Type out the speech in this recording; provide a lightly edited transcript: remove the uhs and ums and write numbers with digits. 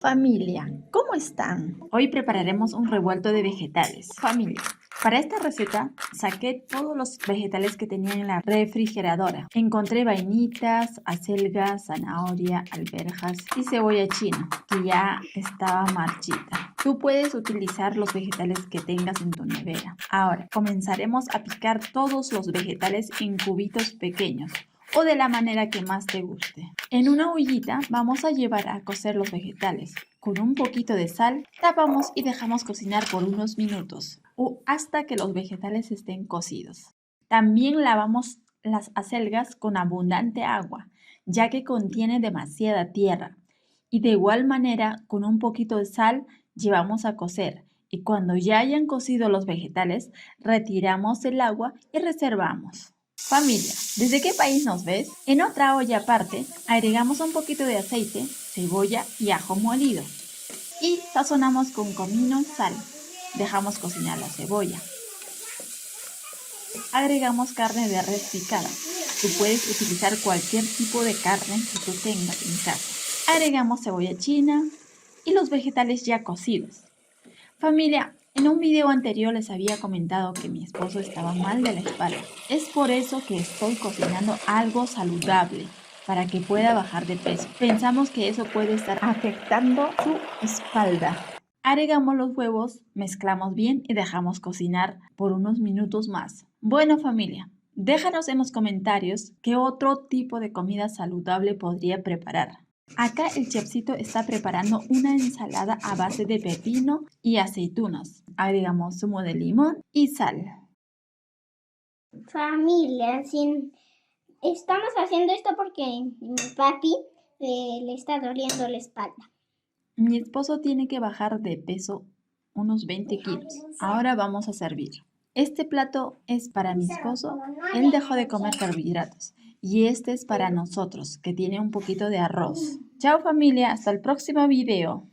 Familia, ¿cómo están? Hoy prepararemos un revuelto de vegetales. Familia, para esta receta saqué todos los vegetales que tenía en la refrigeradora. Encontré vainitas, acelgas, zanahoria, alberjas y cebolla china, que ya estaba marchita. Tú puedes utilizar los vegetales que tengas en tu nevera. Ahora, comenzaremos a picar todos los vegetales en cubitos pequeños, o de la manera que más te guste. En una ollita vamos a llevar a cocer los vegetales. Con un poquito de sal, tapamos y dejamos cocinar por unos minutos o hasta que los vegetales estén cocidos. También lavamos las acelgas con abundante agua, ya que contiene demasiada tierra. Y de igual manera, con un poquito de sal, llevamos a cocer. Y cuando ya hayan cocido los vegetales, retiramos el agua y reservamos. Familia, ¿desde qué país nos ves? En otra olla aparte, agregamos un poquito de aceite, cebolla y ajo molido. Y sazonamos con comino y sal. Dejamos cocinar la cebolla. Agregamos carne de res picada. Tú puedes utilizar cualquier tipo de carne que tú tengas en casa. Agregamos cebolla china y los vegetales ya cocidos. Familia, en un video anterior les había comentado que mi esposo estaba mal de la espalda. Es por eso que estoy cocinando algo saludable para que pueda bajar de peso. Pensamos que eso puede estar afectando su espalda. Agregamos los huevos, mezclamos bien y dejamos cocinar por unos minutos más. Bueno, familia, déjanos en los comentarios qué otro tipo de comida saludable podría preparar. Acá el chefcito está preparando una ensalada a base de pepino y aceitunas. Agregamos zumo de limón y sal. Familia, estamos haciendo esto porque mi papi le está doliendo la espalda. Mi esposo tiene que bajar de peso unos 20 kilos. Ahora vamos a servir. Este plato es para mi esposo. Él dejó de comer carbohidratos. Y este es para nosotros, que tiene un poquito de arroz. Chao familia, hasta el próximo video.